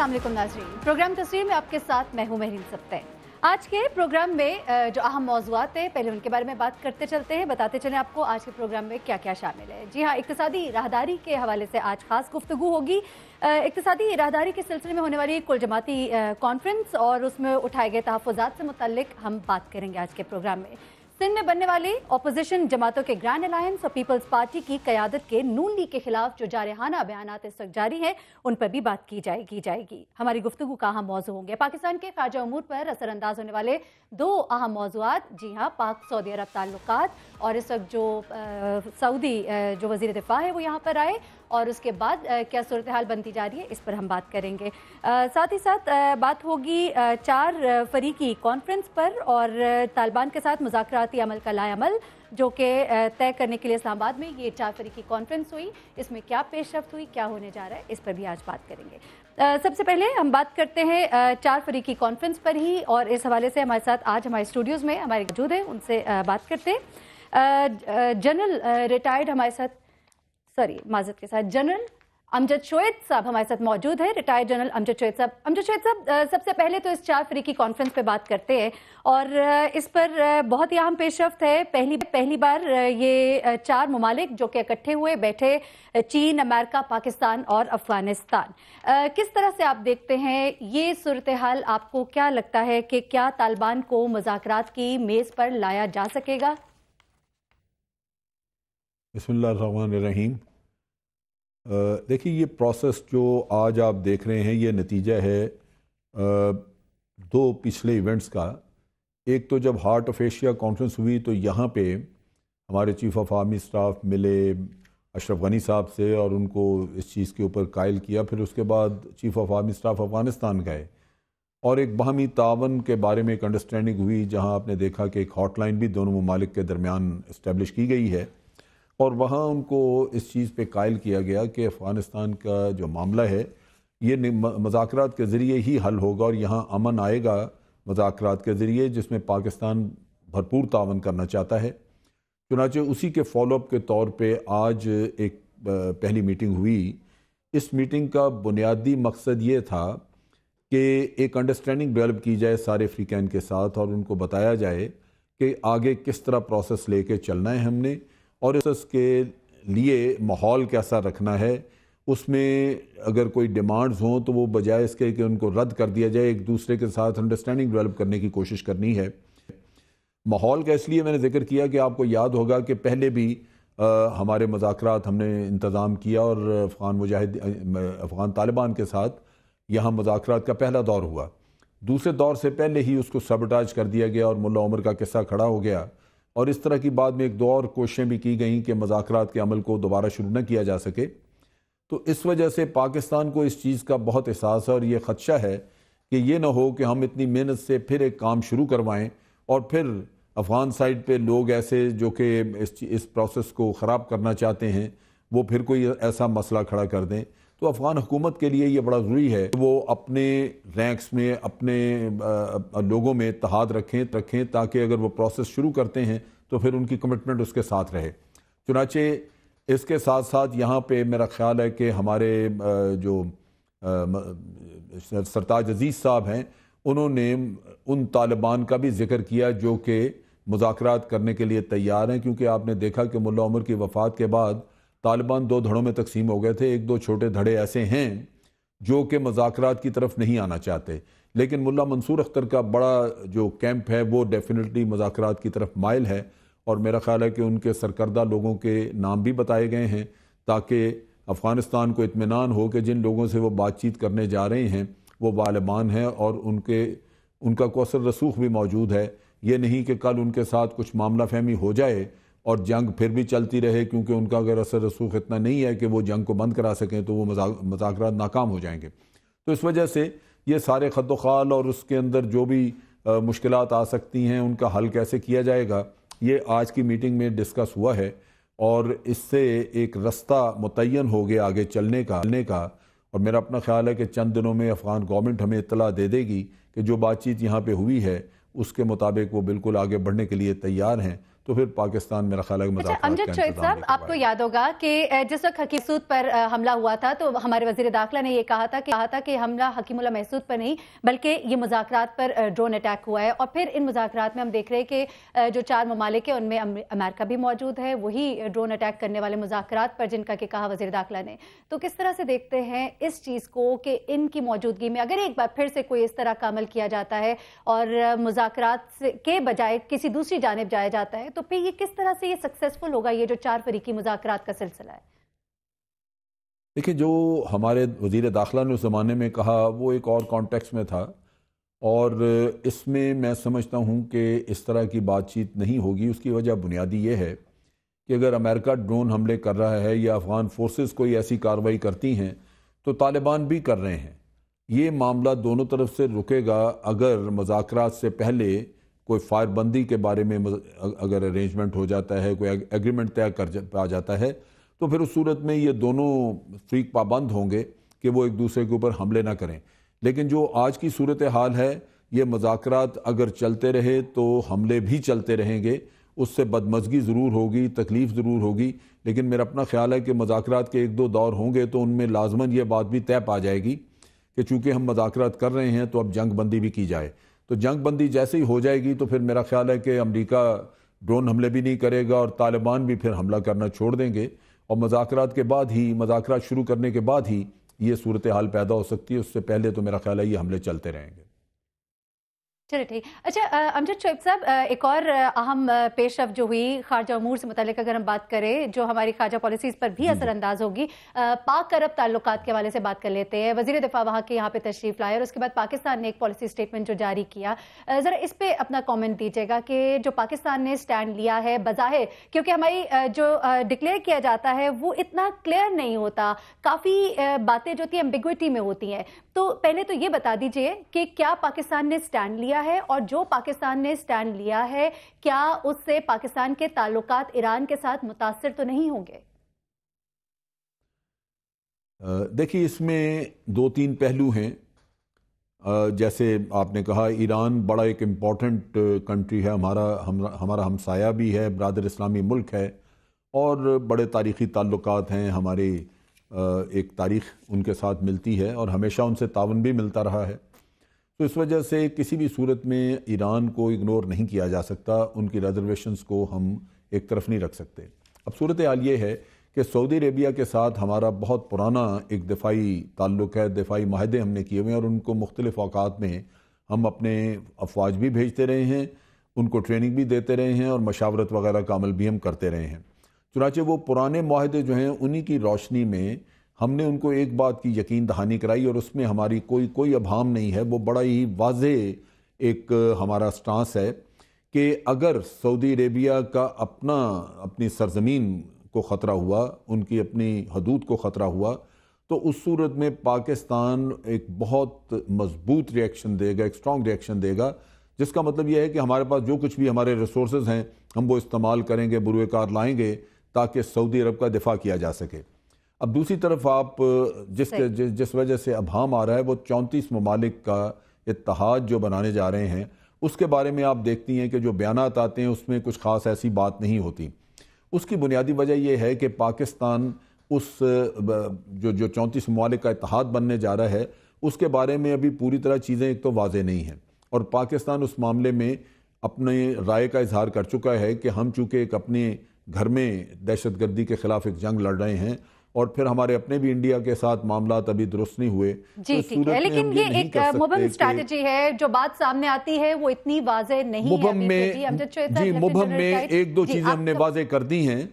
अस्सलाम वालेकुम नाज़रीन, प्रोग्राम तस्वीर में आपके साथ मैं हूं महरीन सब्ते। आज के प्रोग्राम में जो अहम मौज़ूआत है पहले उनके बारे में बात करते चलते हैं, बताते चलें आपको आज के प्रोग्राम में क्या क्या शामिल है। जी हाँ, इक़्तिसादी राहदारी के हवाले से आज ख़ास गुफ्तगू होगी। इक़्तिसादी राहदारी के सिलसिले में होने वाली कुल जमाती कॉन्फ्रेंस और उसमें उठाए गए तहफ़्फ़ुज़ात से मुतल्लिक़ हम बात करेंगे आज के प्रोग्राम में। सिंध में बनने वाली अपोजिशन जमातों के ग्रैंड अलायंस और पीपल्स पार्टी की क़यादत के नून लीग के खिलाफ जो जारहाना बयानात इस वक्त जारी हैं, उन पर भी बात की जाएगी। हमारी गुफ्तगू का अहम मौजू होंगे पाकिस्तान के ख़ारजा उमूर पर असरअंदाज होने वाले दो अहम मौजूआत। जी हाँ, पाक सऊदी अरब ताल्लुकात और इस वक्त जो सऊदी जो वज़ीर दिफ़ा है वो यहाँ पर आए और उसके बाद क्या सूरत हाल बनती जा रही है, इस पर हम बात करेंगे। साथ ही साथ बात होगी 4 फरीकी कॉन्फ्रेंस पर और तालिबान के साथ मुज़ाकराती अमल का लाएअमल जो कि तय करने के लिए इस्लामाबाद में ये 4 फरीकी कॉन्फ्रेंस हुई, इसमें क्या पेशरफ्त हुई, क्या होने जा रहा है, इस पर भी आज बात करेंगे। सबसे पहले हम बात करते हैं 4 फरीकी कॉन्फ्रेंस पर ही और इस हवाले से हमारे साथ आज हमारे स्टूडियोज़ में हमारे मौजूद हैं, उनसे बात करते हैं। जनरल रिटायर्ड हमारे साथ माज़रत के साथ जनरल अमजद शोएब साहब हमारे साथ मौजूद है, रिटायर्ड जनरल अमजद शोएब साहब। सबसे पहले तो इस 4 फरीकी कॉन्फ्रेंस पे बात करते हैं और इस पर बहुत ही अहम पेशरफ्त है। पहली बार ये 4 ममालिक जो कि इकट्ठे हुए बैठे, चीन, अमेरिका, पाकिस्तान और अफगानिस्तान। किस तरह से आप देखते हैं ये सूरत हाल? आपको क्या लगता है कि क्या तालिबान को मुज़ाकरात की मेज़ पर लाया जा सकेगा? बिस्मिल्लाहिर्रहमानिर्रहीम। देखिए, ये प्रोसेस जो आज आप देख रहे हैं ये नतीजा है 2 पिछले इवेंट्स का। एक तो जब हार्ट ऑफ एशिया कॉन्फ्रेंस हुई तो यहाँ पे हमारे चीफ ऑफ आर्मी स्टाफ मिले अशरफ गनी साहब से और उनको इस चीज़ के ऊपर कायल किया। फिर उसके बाद chief of army staff Afghanistan गए और एक बाहमी तावन के बारे में एक अंडरस्टैंडिंग हुई, जहाँ आपने देखा कि एक हॉटलाइन भी दोनों ममालिक के दरमियान इस्टेब्लिश की गई है और वहाँ उनको इस चीज़ पे कायल किया गया कि अफ़गानिस्तान का जो मामला है ये मुज़ाकरात के ज़रिए ही हल होगा और यहाँ अमन आएगा मुज़ाकरात के ज़रिए, जिसमें पाकिस्तान भरपूर तावन करना चाहता है। चुनांचे उसी के फॉलोअप के तौर पे आज एक पहली मीटिंग हुई। इस मीटिंग का बुनियादी मकसद ये था कि एक अंडरस्टैंडिंग डेवलप की जाए सारे अफ्रीकन के साथ और उनको बताया जाए कि आगे किस तरह प्रोसेस लेके चलना है हमने और इसके लिए माहौल कैसा रखना है। उसमें अगर कोई डिमांड्स हों तो वो बजाय इसके कि उनको रद्द कर दिया जाए, एक दूसरे के साथ अंडरस्टैंडिंग डेवलप करने की कोशिश करनी है। माहौल का इसलिए मैंने जिक्र किया कि आपको याद होगा कि पहले भी हमारे मुज़ाकरात हमने इंतज़ाम किया और अफ़गान तालिबान के साथ यहाँ मुज़ाकरात का पहला दौर हुआ। दूसरे दौर से पहले ही उसको सबटाज कर दिया गया और मुल्ला उमर का किस्सा खड़ा हो गया और इस तरह की बाद में एक दो और कोशिशें भी की गईं कि मुज़ाकरात के अमल को दोबारा शुरू न किया जा सके। तो इस वजह से पाकिस्तान को इस चीज़ का बहुत एहसास है और ये ख़दशा है कि ये ना हो कि हम इतनी मेहनत से फिर एक काम शुरू करवाएं और फिर अफ़गान साइड पे लोग ऐसे जो कि इस प्रोसेस को ख़राब करना चाहते हैं वो फिर कोई ऐसा मसला खड़ा कर दें। तो अफ़गान हुकूमत के लिए ये बड़ा ज़रूरी है कि वो अपने रैंक्स में अपने लोगों में इत्तेहाद रखें ताकि अगर वो प्रोसेस शुरू करते हैं तो फिर उनकी कमिटमेंट उसके साथ रहे। चुनांचे इसके साथ साथ यहाँ पे मेरा ख्याल है कि हमारे जो सरताज अजीज़ साहब हैं उन्होंने उन तालिबान का भी जिक्र किया जो कि मुज़ाकरात करने के लिए तैयार हैं, क्योंकि आपने देखा कि मुल्ला उमर की वफ़ात के बाद तालिबान 2 धड़ों में तकसीम हो गए थे। 1-2 छोटे धड़े ऐसे हैं जो कि मुज़ाकरात की तरफ नहीं आना चाहते, लेकिन मुल्ला मंसूर अख्तर का बड़ा जो कैंप है वो डेफिनेटली मुज़ाकरात की तरफ माइल है और मेरा ख्याल है कि उनके सरकर्दा लोगों के नाम भी बताए गए हैं ताकि अफ़गानिस्तान को इत्मीनान हो कि जिन लोगों से वो बातचीत करने जा रहे हैं वो बालिमान हैं और उनका को असर रसूख भी मौजूद है। ये नहीं कि कल उनके साथ कुछ मामला फहमी हो जाए और जंग फिर भी चलती रहे, क्योंकि उनका अगर असर रसूख इतना नहीं है कि वो जंग को बंद करा सकें तो वो मुज़ाकरात नाकाम हो जाएंगे। तो इस वजह से ये सारे खद्दोखाल और उसके अंदर जो भी मुश्किलात आ सकती हैं उनका हल कैसे किया जाएगा ये आज की मीटिंग में डिस्कस हुआ है और इससे एक रास्ता मुतय्यन हो गया आगे चलने का। और मेरा अपना ख्याल है कि चंद दिनों में अफ़गान गवर्नमेंट हमें इत्तला दे देगी कि जो बातचीत यहाँ पे हुई है उसके मुताबिक वो बिल्कुल आगे बढ़ने के लिए तैयार हैं। تو پھر پاکستان میرا خیال ہے کہ مذاکرات کا امجد شعیب صاحب، آپ کو یاد ہوگا کہ جس وقت حکیم محسود پر حملہ ہوا تھا تو ہمارے وزیر داخلہ نے یہ کہا تھا کہ حملہ حکیم اللہ محسود پر نہیں بلکہ یہ مذاکرات پر ڈرون اٹیک ہوا ہے، اور پھر ان مذاکرات میں ہم دیکھ رہے ہیں کہ جو 4 ممالک ہیں ان میں امریکہ بھی موجود ہے، وہی ڈرون اٹیک کرنے والے مذاکرات پر جن کا کہ کہا وزیر داخلہ نے. تو کس طرح سے دیکھتے ہیں اس چیز کو کہ ان کی موجودگی میں اگر ایک بار پھر سے کوئی اس طرح کا عمل کیا جاتا ہے اور مذاکرات کے بجائے کسی دوسری جانب جایا جاتا ہے تو پھر یہ کس طرح سے یہ سکسیسفل ہوگا، یہ جو 4 فریقی مذاکرات کا سلسلہ ہے؟ دیکھیں، جو ہمارے وزیر داخلہ نے اس زمانے میں کہا وہ ایک اور کانٹیکس میں تھا، اور اس میں سمجھتا ہوں کہ اس طرح کی بات چیت نہیں ہوگی. اس کی وجہ بنیادی یہ ہے کہ اگر امریکہ ڈرون حملے کر رہا ہے یا افغان فورسز کوئی ایسی کارروائی کرتی ہیں تو طالبان بھی کر رہے ہیں. یہ معاملہ دونوں طرف سے رکے گا اگر مذاکرات سے پہلے کوئی فائر بندی کے بارے میں اگر ارینجمنٹ ہو جاتا ہے، کوئی ایگریمنٹ طے کر آ جاتا ہے، تو پھر اس صورت میں یہ دونوں فریق پابند ہوں گے کہ وہ ایک دوسرے کے اوپر حملے نہ کریں. لیکن جو آج کی صورتحال ہے، یہ مذاکرات اگر چلتے رہے تو حملے بھی چلتے رہیں گے. اس سے بدمزگی ضرور ہوگی، تکلیف ضرور ہوگی، لیکن میرا اپنا خیال ہے کہ مذاکرات کے 1-2 دور ہوں گے تو ان میں لازماً یہ بات بھی طے پا جائے گی کہ چونکہ ہم مذاکرات کر رہے ہیں تو اب جنگ بندی بھی کی جائے. تو جنگ بندی جیسے ہی ہو جائے گی تو پھر میرا خیال ہے کہ امریکہ ڈرون حملے بھی نہیں کرے گا اور طالبان بھی پھر حملہ کرنا چھوڑ دیں گے، اور مذاکرات شروع کرنے کے بعد ہی یہ صورتحال پیدا ہو سکتی ہے. اس سے پہلے تو میرا خیال ہے یہ حملے چلتے رہیں گے. چلے ٹھیک. اچھا امجد شعیب صاحب، ایک اور اہم پیش رفت جو ہوئی خارجہ امور سے متعلق اگر ہم بات کریں جو ہماری خارجہ پالیسیز پر بھی اثر انداز ہوگی، پاک عرب تعلقات کے حوالے سے بات کر لیتے ہیں. وزیر دفاع وہاں کے یہاں پہ تشریف لائے اور اس کے بعد پاکستان نے ایک پالیسی سٹیٹمنٹ جو جاری کیا، ذرا اس پہ اپنا کامنٹ دیجیے گا کہ جو پاکستان نے سٹینڈ لیا ہے بظاہر، کیونکہ ہماری جو ڈکلیئر کیا جاتا ہے وہ اتنا کلیئر نہیں ہوتا، کافی باتیں جو تھی ایمبیگوٹی میں ہوتی ہیں. تو پہلے تو یہ بتا دیجئے کہ کیا پاکستان نے سٹینڈ لیا ہے، اور جو پاکستان نے سٹینڈ لیا ہے کیا اس سے پاکستان کے تعلقات ایران کے ساتھ متاثر تو نہیں ہوں گے؟ دیکھیے، اس میں 2-3 پہلو ہیں. جیسے آپ نے کہا، ایران بڑا ایک امپورٹنٹ کنٹری ہے، ہمارا ہمسایہ بھی ہے، برادر اسلامی ملک ہے، اور بڑے تاریخی تعلقات ہیں ہمارے. ایک تاریخ ان کے ساتھ ملتی ہے اور ہمیشہ ان سے تعاون بھی ملتا رہا ہے. تو اس وجہ سے کسی بھی صورت میں ایران کو اگنور نہیں کیا جا سکتا، ان کی ریزرویشنز کو ہم ایک طرف نہیں رکھ سکتے. اب صورتحال یہ ہے کہ سعودی عربیہ کے ساتھ ہمارا بہت پرانا ایک دفاعی تعلق ہے، دفاعی معاہدے ہم نے کیے ہوئے ہیں، اور ان کو مختلف اوقات میں ہم اپنے افواج بھی بھیجتے رہے ہیں، ان کو ٹریننگ بھی دیتے رہے ہیں، اور مشاورت وغیرہ کا عمل بھی ہم کرتے رہے ہیں. چنانچہ وہ پرانے معاہدے جو ہیں انہی کی روشنی میں ہم نے ان کو ایک بات کی یقین دہانی کرائی، اور اس میں ہماری کوئی ابہام نہیں ہے. وہ بڑا ہی واضح ایک ہمارا سٹانس ہے کہ اگر سعودی عربیہ کا اپنی سرزمین کو خطرہ ہوا، ان کی اپنی حدود کو خطرہ ہوا، تو اس صورت میں پاکستان ایک بہت مضبوط ریئیکشن دے گا، ایک اسٹرانگ ریئیکشن دے گا، جس کا مطلب یہ ہے کہ ہمارے پاس جو کچھ بھی ہمارے ریسورسز ہیں ہم وہ استعمال کریں گے، بروئے کار لائیں گے تاکہ سعودی عرب کا دفاع کیا جا سکے. اب دوسری طرف آپ جس وجہ سے ابہام آ رہا ہے وہ 34 ممالک کا اتحاد جو بنانے جا رہے ہیں، اس کے بارے میں آپ دیکھتی ہیں کہ جو بیانات آتے ہیں اس میں کچھ خاص ایسی بات نہیں ہوتی. اس کی بنیادی وجہ یہ ہے کہ پاکستان اس جو 34 ممالک کا اتحاد بننے جا رہا ہے اس کے بارے میں ابھی پوری طرح چیزیں ایک تو واضح نہیں ہیں، اور پاکستان اس معاملے میں اپنے رائے کا اظہار کر چکا ہے کہ ہم چونکہ ایک اپنے گھر میں دہشت گردی کے خلاف ایک جنگ لڑ رہے ہیں، اور پھر ہمارے اپنے بھی انڈیا کے ساتھ معاملات ابھی درست نہیں ہوئے. جی ٹھیک ہے، لیکن یہ ایک مبہم اسٹریٹجی ہے، جو بات سامنے آتی ہے وہ اتنی واضح نہیں ہے. مبہم میں 1-2 چیزیں ہم نے واضح کر دی ہیں.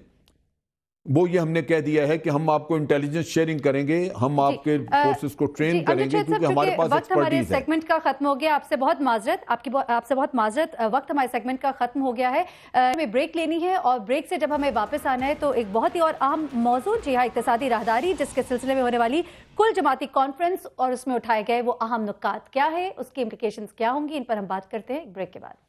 وہ یہ ہم نے کہہ دیا ہے کہ ہم آپ کو انٹیلیجنس شیئرنگ کریں گے، ہم آپ کے فورسز کو ٹرین کریں گے، کیونکہ ہمارے پاس وقت ہمارے ایکسپرٹیز ہے. سیگمنٹ کا ختم ہو گیا. آپ سے بہت معذرت، وقت ہمارے سیگمنٹ کا ختم ہو گیا ہے. ہمیں بریک لینی ہے، اور بریک سے جب ہمیں واپس آنا ہے تو ایک بہت ہی اور اہم موضوع، جی ہاں، اقتصادی راہداری، جس کے سلسلے میں ہونے والی کل جماعتی کانفرنس اور اس میں اٹھائے گئے وہ اہم نکات کیا ہے، اس کی امپلیکیشنز کیا ہوں گی، ان پر ہم بات کرتے ہیں بریک کے بعد.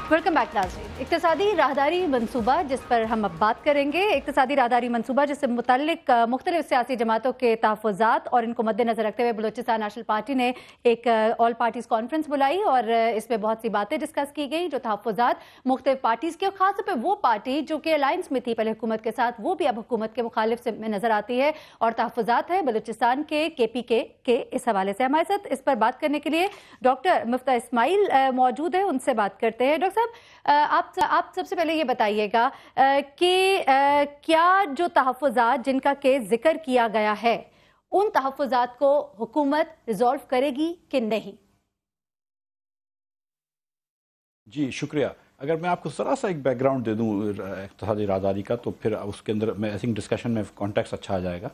वेलकम बैक नाज़रीन। इक्तिसादी राहदारी मनसूबा जिस पर हम अब बात करेंगे, इक्तिसादी राहदारी मनसूबा जिससे मुतल्लिक मुख्तलिफ सियासी जमातों के तहफ़्फ़ुज़ात और इनको मद्देनज़र रखते हुए बलूचिस्तान नेशनल पार्टी ने एक ऑल पार्टीज़ कॉन्फ्रेंस बुलाई और इसमें बहुत सी बातें डिस्कस की गई जो तहफ़्फ़ुज़ात मुख्तलिफ पार्टीज़ के, और ख़ासतौर पर वो पार्टी जो कि अलायंस में थी पहले हुकूमत के साथ, वो भी अब हुकूमत के मुखालिफ में नज़र आती है और तहफ़्फ़ुज़ात है बलूचिस्तान के KPK के। इस हवाले से हमारे साथ इस पर बात करने के लिए डॉक्टर मुफ्ता इस्माइल मौजूद है, उनसे बात करते हैं। डॉक्टर साहब, आप सबसे पहले ये बताइएगा कि क्या जो तहफ़्फ़ुज़ात जिनका के जिक्र किया गया है उन तहफ़्फ़ुज़ात को हुकूमत रिजॉल्व करेगी कि नहीं? जी शुक्रिया। अगर मैं आपको ज़रा सा एक बैकग्राउंड दे दूं इक़्तिसादी राहदारी का, तो फिर उसके अंदर मैं आई थिंक डिस्कशन में कॉन्टेक्स्ट अच्छा आ जाएगा।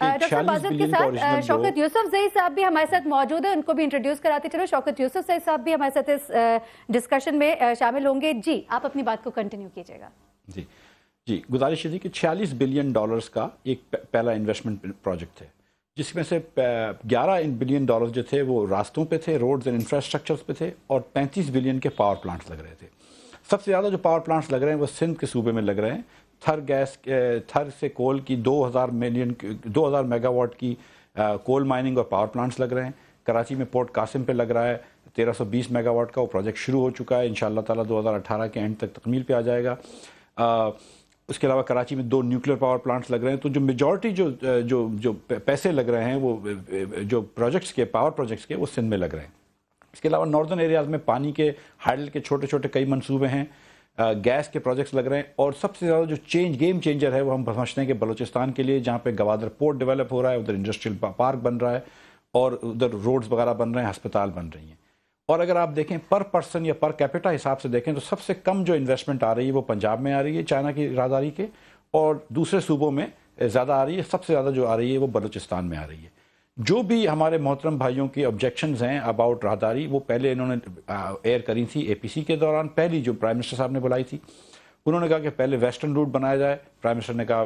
डॉक्टर बाज़त के साथ शौकत यूसुफ ज़ई साहब भी हमारे साथ मौजूद है, उनको भी इंट्रोड्यूस कराते चलो। शौकत यूसुफ ज़ई साहब भी हमारे साथ इस डिस्कशन में शामिल होंगे। जी, आप अपनी बात को कंटिन्यू कीजिएगा। जी गुजारिश थी कि $46 बिलियन का एक पहला इन्वेस्टमेंट प्रोजेक्ट थे, जिसमें से $11 बिलियन जो थे वो रास्तों पे थे, रोड्स एंड इंफ्रास्ट्रक्चर्स पे थे, और 35 बिलियन के पावर प्लांट्स लग रहे थे। सबसे ज़्यादा जो पावर प्लांट्स लग रहे हैं वो सिंध के सूबे में लग रहे हैं। थर से कोल की 2000 मेगावाट की कोल माइनिंग और पावर प्लांट्स लग रहे हैं। कराची में पोर्ट कासिम पे लग रहा है 1320 मेगावाट का, वो प्रोजेक्ट शुरू हो चुका है, इंशाअल्लाह ताला 2018 के एंड तक तकमील पे आ जाएगा। उसके अलावा कराची में 2 न्यूक्लियर पावर प्लांट्स लग रहे हैं। तो जो मेजॉरिटी जो पैसे लग रहे हैं वो जो प्रोजेक्ट्स के, पावर प्रोजेक्ट्स के, वो सिंध में लग रहे हैं। इसके अलावा नॉर्दर्न एरियाज़ में पानी के, हाइडल के छोटे छोटे कई मंसूबे हैं, गैस के प्रोजेक्ट्स लग रहे हैं, और सबसे ज़्यादा जो गेम चेंजर है वो हम समझते हैं कि बलूचिस्तान के लिए, जहाँ पे गवादर पोर्ट डेवलप हो रहा है, उधर इंडस्ट्रियल पार्क बन रहा है और उधर रोड्स वगैरह बन रहे हैं, अस्पताल बन रही हैं। और अगर आप देखें पर पर्सन या पर कैपिटा हिसाब से देखें तो सबसे कम जो इन्वेस्टमेंट आ रही है वो पंजाब में आ रही है चाइना की राहदारी के, और दूसरे सूबों में ज़्यादा आ रही है। सबसे ज़्यादा जो आ रही है वो बलूचिस्तान में आ रही है। जो भी हमारे मोहतरम भाइयों की ऑब्जेक्शंस हैं अबाउट राहदारी, वो पहले इन्होंने एयर करी थी APC के दौरान, पहली जो प्राइम मिनिस्टर साहब ने बुलाई थी। उन्होंने कहा कि पहले वेस्टर्न रूट बनाया जाए। प्राइम मिनिस्टर ने कहा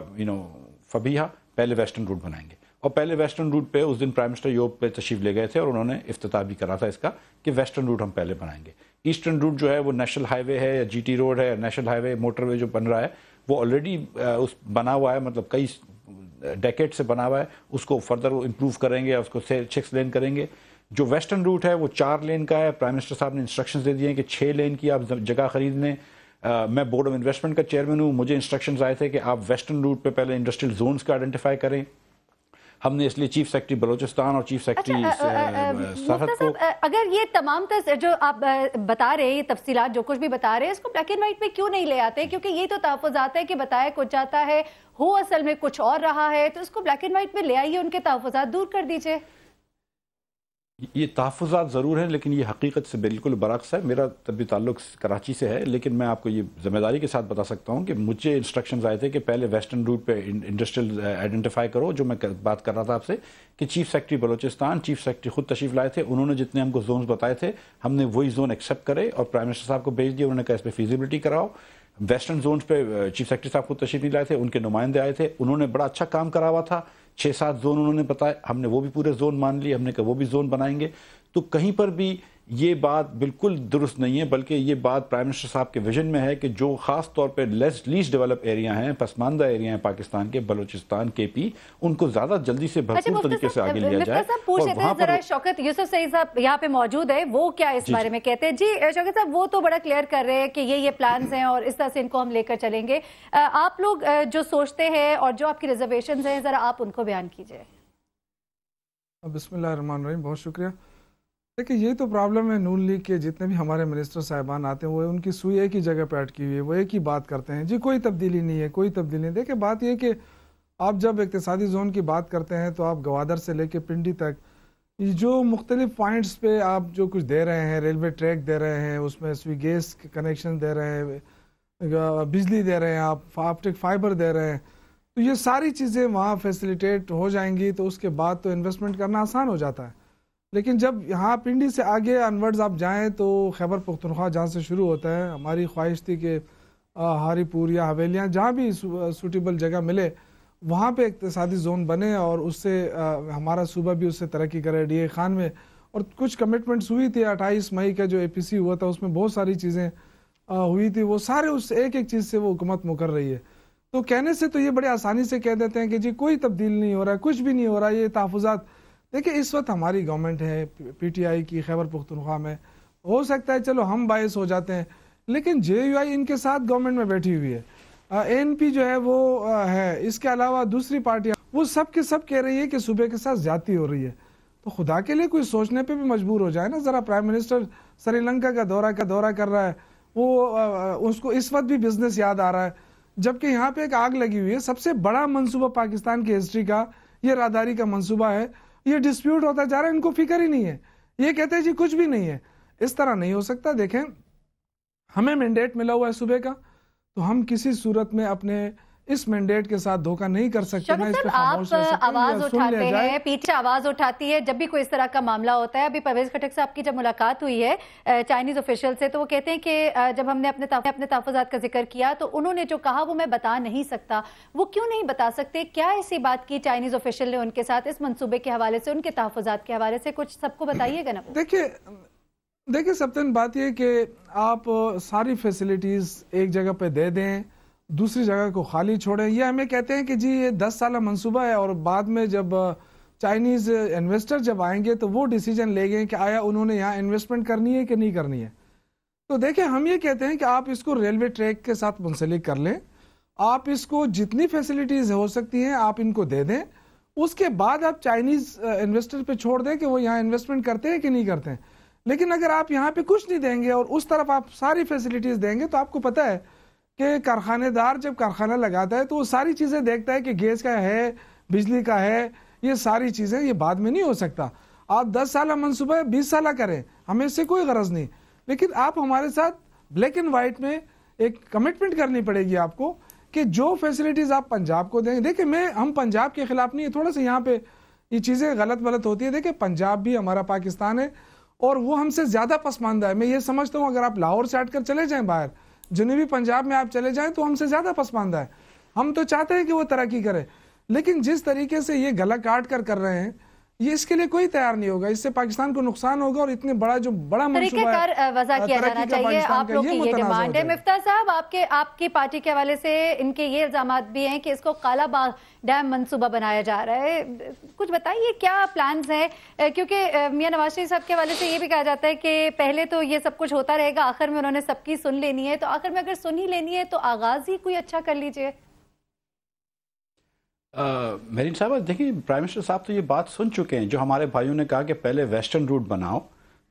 फबीहा पहले वेस्टर्न रूट बनाएंगे, और पहले वेस्टर्न रूट पे उस दिन प्राइम मिनिस्टर योग पे तशरीफ ले गए थे और उन्होंने इफ्तिताह भी करा था इसका कि वेस्टर्न रूट हम पहले बनाएंगे। ईस्टर्न रूट जो है वो नेशनल हाईवे है या GT रोड है, नेशनल हाईवे मोटरवे जो बन रहा है वो ऑलरेडी उस बना हुआ है, मतलब कई डेकेड से बना हुआ है। उसको फर्दर वो इम्प्रूव करेंगे, उसको 6 लेन करेंगे। जो वेस्टर्न रूट है वो 4 लेन का है। प्राइम मिनिस्टर साहब ने इंस्ट्रक्शंस दे दिए हैं कि 6 लेन की आप जगह खरीद लें। मैं बोर्ड ऑफ इन्वेस्टमेंट का चेयरमैन हूँ, मुझे इंस्ट्रक्शंस आए थे कि आप वेस्टर्न रूट पे पहले इंडस्ट्रियल जोन्स का आइडेंटिफाई करें। हमने इसलिए चीफ सेक्रेटरी बलूचिस्तान और चीफ सेक्रेटरी सरहद को, अगर ये तमाम जो आप बता रहे हैं, ये तफसीलात जो कुछ भी बता रहे हैं, इसको ब्लैक एंड व्हाइट में क्यों नहीं ले आते? क्योंकि ये तो तहफ़्फ़ुज़ात है कि बताया कुछ जाता है, हो असल में कुछ और रहा है, तो इसको ब्लैक एंड व्हाइट में ले आइए, उनके तहफ़्फ़ुज़ात दूर कर दीजिए। ये तहफ़्फ़ुज़ात ज़रूर हैं लेकिन ये हकीकत से बिल्कुल बरअक्स है। मेरा तभी ताल्लुक कराची से है, लेकिन मैं आपको ये ज़िम्मेदारी के साथ बता सकता हूँ कि मुझे इंस्ट्रक्शंस आए थे कि पहले वेस्टर्न रूट पे इंडस्ट्रियल आइडेंटिफाई करो, जो मैं बात कर रहा था आपसे कि chief secretary Balochistan, chief secretary खुद तशरीफ लाए थे। उन्होंने जितने हमको जोन्स बताए थे हमने वही जोन एक्सेप्ट करे और प्राइम मिनिस्टर साहब को भेज दिए। उन्होंने कहा इस पर फीजिबिलिटी कराओ। वेस्टर्न जोन पे चीफ सेक्रेटरी साहब खुद तशरीफ नहीं लाए थे, उनके नुमाइंदे आए थे, उन्होंने बड़ा अच्छा काम करा हुआ था। 6-7 जोन उन्होंने बताए, हमने वो भी पूरे जोन मान लिए, हमने कहा वो भी जोन बनाएंगे। तो कहीं पर भी ये बात बिल्कुल दुरुस्त नहीं है, बल्कि ये बात प्राइम मिनिस्टर साहब के विजन में है कि जो खास तौर पे लीस्ट डेवलप एरिया हैं, पसमानदा एरिया हैं पाकिस्तान के, बलूचिस्तान KP, उनको ज़्यादा जल्दी से भरपूर तरीके से आगे लिया जाए। जरा शौकत यूसुफ सई साहब यहाँ पे मौजूद है, वो क्या इस बारे में कहते हैं? जी शौकत साहब, वो तो बड़ा क्लियर कर रहे हैं कि ये प्लान्स हैं और इस तरह से इनको हम लेकर चलेंगे। आप लोग जो सोचते हैं और जो आपकी रिजर्वेशंस हैं, ज़रा आप उनको बयान कीजिए। बिस्मिल्लाहिर्रहमानिर्रहीम, बहुत शुक्रिया। देखिए, ये तो प्रॉब्लम है नून लीग के जितने भी हमारे मिनिस्टर साहिबान आते हैं, वो उनकी सुई एक ही जगह पे अटकी हुई है, वो एक ही बात करते हैं। जी कोई तब्दीली नहीं है, कोई तब्दीली नहीं। देखिए बात ये कि आप जब इक्तिसादी जोन की बात करते हैं तो आप गवादर से लेके पिंडी तक जो मुख्तलिफ पॉइंट्स पे आप जो कुछ दे रहे हैं, रेलवे ट्रैक दे रहे हैं, उसमें स्वी गैस कनेक्शन दे रहे हैं, बिजली दे रहे हैं, आप ऑप्टिक फाइबर दे रहे हैं, तो ये सारी चीज़ें वहाँ फैसिलिटेट हो जाएंगी तो उसके बाद तो इन्वेस्टमेंट करना आसान हो जाता है। लेकिन जब यहाँ पिंडी से आगे अनवर्ड्स आप जाएं तो खैबर पख्तूनख्वा जहाँ से शुरू होता है, हमारी ख्वाहिश थी कि हारीपुर या हवेलियाँ जहाँ भी सूटेबल जगह मिले वहाँ पे इक्तिसादी जोन बने और उससे हमारा सूबा भी उससे तरक्की करे। DA खान में और कुछ कमिटमेंट्स हुई थी, 28 मई का जो APC हुआ था उसमें बहुत सारी चीज़ें हुई थी, वो सारे उस एक एक चीज़ से वो हुकूमत मुकर रही है। तो कहने से तो ये बड़े आसानी से कह देते हैं कि जी कोई तब्दील नहीं हो रहा है, कुछ भी नहीं हो रहा है, ये तहफ़्फ़ुज़ात। देखिए इस वक्त हमारी गवर्नमेंट है PTI की खैबर पख्तूनख्वा में, हो सकता है चलो हम बायस हो जाते हैं, लेकिन JUI इनके साथ गवर्नमेंट में बैठी हुई है, ANP जो है वो है, इसके अलावा दूसरी पार्टियाँ, वो सब के सब कह रही है कि सूबे के साथ ज्यादती हो रही है। तो खुदा के लिए कोई सोचने पे भी मजबूर हो जाए ना। ज़रा प्राइम मिनिस्टर श्रीलंका का दौरा कर रहा है, वो उसको इस वक्त भी बिजनेस याद आ रहा है, जबकि यहाँ पे एक आग लगी हुई है। सबसे बड़ा मंसूबा पाकिस्तान की हिस्ट्री का ये राहदारी का मंसूबा है, ये डिस्प्यूट होता जा रहा है, इनको फिक्र ही नहीं है, ये कहते हैं जी कुछ भी नहीं है। इस तरह नहीं हो सकता। देखें हमें मैंडेट मिला हुआ है सूबे का, तो हम किसी सूरत में अपने इस मैंडेट के साथ धोखा नहीं कर सकते। ना इस पे खामोश रह सकते, आवाज उठाते हैं, पीछे आवाज उठाती है जब भी कोई इस तरह का मामला होता है। अभी परवेज खटक साहब की जब मुलाकात हुई है चाइनीज ऑफिशियल से, तो वो कहते हैं कि जब हमने अपने तहफ़्फ़ुज़ात का जिक्र किया तो उन्होंने जो कहा वो मैं बता नहीं सकता। वो क्यों नहीं बता सकते? क्या ऐसी बात की चाइनीज ऑफिशियल ने उनके साथ इस मंसूबे के हवाले से, उनके तहफ़्फ़ुज़ात के हवाले से? कुछ सबको बताइएगा ना। देखिए सबतन बात ये कि आप सारी फैसिलिटीज़ एक जगह पे दे दें, दूसरी जगह को खाली छोड़ें। ये हमें कहते हैं कि जी ये 10 साल मंसूबा है, और बाद में जब चाइनीज़ इन्वेस्टर जब आएंगे तो वो डिसीजन लेंगे कि आया उन्होंने यहाँ इन्वेस्टमेंट करनी है कि नहीं करनी है। तो देखिए हम ये कहते हैं कि आप इसको रेलवे ट्रैक के साथ मुंसलिक कर लें, आप इसको जितनी फैसिलिटीज़ हो सकती हैं आप इनको दे दें, उसके बाद आप चाइनीज़ इन्वेस्टर पे छोड़ दें कि वो यहाँ इन्वेस्टमेंट करते हैं कि नहीं करते हैं। लेकिन अगर आप यहाँ पे कुछ नहीं देंगे और उस तरफ आप सारी फैसिलिटीज़ देंगे, तो आपको पता है कि कारखानेदार जब कारखाना लगाता है तो वो सारी चीज़ें देखता है कि गैस का है, बिजली का है, ये सारी चीज़ें, ये बाद में नहीं हो सकता। आप 10 साल मंसूबा 20 साल करें, हमें इससे कोई गरज नहीं, लेकिन आप हमारे साथ ब्लैक एंड वाइट में एक कमिटमेंट करनी पड़ेगी आपको कि जो फैसिलिटीज़ आप पंजाब को देंगे। देखिए हम पंजाब के खिलाफ नहीं है, थोड़ा सा यहाँ पे ये चीज़ें गलत होती है। देखिए पंजाब भी हमारा पाकिस्तान है और वो हमसे ज़्यादा पसमानदा है। मैं ये समझता हूँ अगर आप लाहौर से हटकर चले जाएँ बाहर, जनूबी पंजाब में आप चले जाएं, तो हमसे ज़्यादा पसमानदा है। हम तो चाहते हैं कि वो तरक्की करे, लेकिन जिस तरीके से ये गला काट कर रहे हैं, ये इसके लिए कोई तैयार नहीं होगा। इससे पाकिस्तान को नुकसान होगा और इतने बड़ा मंसूबा है, वज़ा किया जाना चाहिए। आप लोग की ये डिमांड है। मिफ्ता साहब, आपकी पार्टी के हवाले से इनके ये इल्जामात भी हैं कि इसको काला बाग डैम मंसूबा बनाया जा रहा है। कुछ बताइए क्या प्लान्स हैं, क्योंकि मियां नवाज शरीफ साहब के हवाले से ये भी कहा जाता है कि पहले तो ये सब कुछ होता रहेगा, आखिर में उन्होंने सबकी सुन लेनी है। तो आखिर में अगर सुन ही लेनी है तो आगाज ही कोई अच्छा कर लीजिए। मेरीन साहब देखिए, प्राइम मिनिस्टर साहब तो ये बात सुन चुके हैं। जो हमारे भाइयों ने कहा कि पहले वेस्टर्न रूट बनाओ,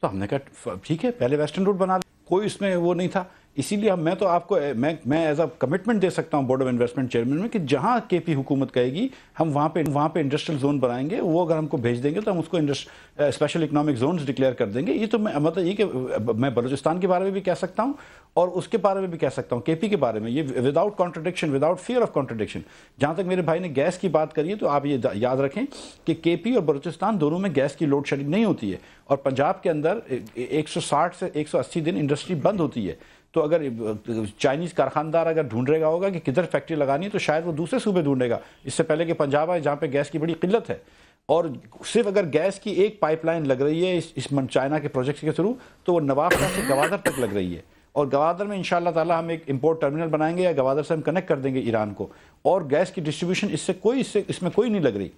तो हमने कहा ठीक है पहले वेस्टर्न रूट बना, कोई इसमें वो नहीं था। इसीलिए मैं तो आपको मैं एज अ कमिटमेंट दे सकता हूं बोर्ड ऑफ इन्वेस्टमेंट चेयरमैन में कि जहां केपी हुकूमत कहेगी हम वहां पे इंडस्ट्रियल जोन बनाएंगे। वो अगर हमको भेज देंगे तो हम उसको स्पेशल इकोनॉमिक जोन्स डिक्लेयर कर देंगे। ये तो मतलब ये कि मैं बलूचिस्तान के बारे में भी कह सकता हूं और उसके बारे में भी कह सकता हूं, केपी के बारे में, ये without contradiction, without fear of contradiction. जहां तक मेरे भाई ने गैस की बात करी है, तो आप ये याद रखें कि केपी और बलूचिस्तान दोनों में गैस की लोड शेडिंग नहीं होती है, और पंजाब के अंदर 160 से 180 दिन इंडस्ट्री बंद होती है। तो अगर चाइनीज़ कारखानदार अगर ढूंढेगा होगा कि किधर फैक्ट्री लगानी है, तो शायद वो दूसरे सूबे ढूंढेगा इससे पहले कि पंजाब आए, जहाँ पे गैस की बड़ी किल्लत है। और सिर्फ अगर गैस की एक पाइपलाइन लग रही है इस चाइना के प्रोजेक्ट के थ्रू, तो वो नवाबशाह से गवादर तक लग रही है, और गवादर में इंशाल्लाह ताला हम एक इंपोर्ट टर्मिनल बनाएंगे या गवादर से हम कनेक्ट कर देंगे ईरान को, और गैस की डिस्ट्रीब्यूशन इसमें कोई नहीं लग रही।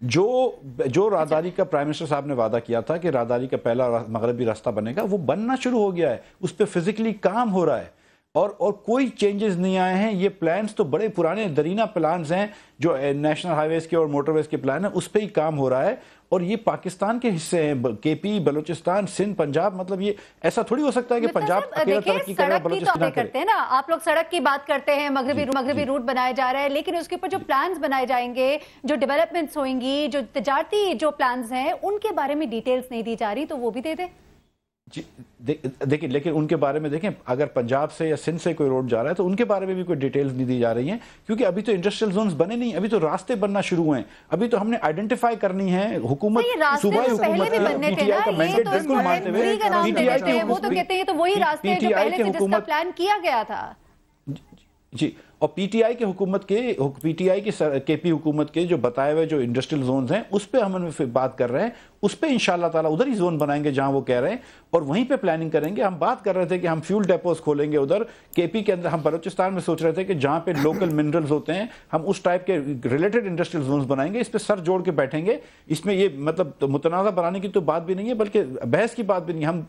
जो राहदारी का प्राइम मिनिस्टर साहब ने वादा किया था कि राहदारी का पहला मगरबी रास्ता बनेगा, वो बनना शुरू हो गया है, उस पर फिजिकली काम हो रहा है, और कोई चेंजेस नहीं आए हैं। ये प्लान्स तो बड़े पुराने दरीना प्लान्स हैं, जो नेशनल हाईवेज के और मोटरवेज के प्लान हैं, उस पर ही काम हो रहा है, और ये पाकिस्तान के हिस्से हैं। केपी, बलूचिस्तान, सिंध, पंजाब, मतलब ये ऐसा थोड़ी हो सकता है कि पंजाब अकेला तरक्की करे, बलूचिस्तान करते हैं ना। आप लोग सड़क की बात करते हैं, मगरबी रूट बनाए जा रहे हैं, लेकिन उसके ऊपर जो प्लान्स बनाए जाएंगे, जो डेवलपमेंट्स होंगी, जो तजारती जो प्लान्स हैं, उनके बारे में डिटेल्स नहीं दी जा रही, तो वो भी दे दे। जी देखिए, लेकिन उनके बारे में देखें, अगर पंजाब से या सिंध से कोई रोड जा रहा है तो उनके बारे में भी कोई डिटेल्स नहीं दी जा रही हैं, क्योंकि अभी तो इंडस्ट्रियल जोन्स बने नहीं, अभी तो रास्ते बनना शुरू हुए हैं। अभी तो हमने आइडेंटिफाई करनी है, हुकूमत सूबाई हुकूमत पीटीआई का मैंडेट बिल्कुल मानते हुए, पीटीआई वो तो कहते हैं तो वही रास्ते जो पहले से जिसका प्लान किया गया था। जी, اور پی ٹی آئی کی کے پی حکومت کے جو بتائے ہوئے جو انڈسٹریل زونز ہیں اس پہ ہم بات کر رہے ہیں, اس پہ انشاءاللہ تعالیٰ ادھر ہی زون بنائیں گے جہاں وہ کہہ رہے ہیں, اور وہیں پہ پلاننگ کریں گے. ہم بات کر رہے تھے کہ ہم فیول ڈیپوز کھولیں گے ادھر کے پی کے اندر, ہم بلوچستان میں سوچ رہے تھے کہ جہاں پہ لوکل منرلز ہوتے ہیں ہم اس ٹائپ کے ریلیٹڈ انڈسٹریل زونز بنائیں گے. اس پہ سر جوڑ کے بیٹھیں گے. اس میں یہ مطلب متنازع بنانے کی تو بات بھی نہیں ہے, بلکہ بحث کی بات بھی نہیں. ہم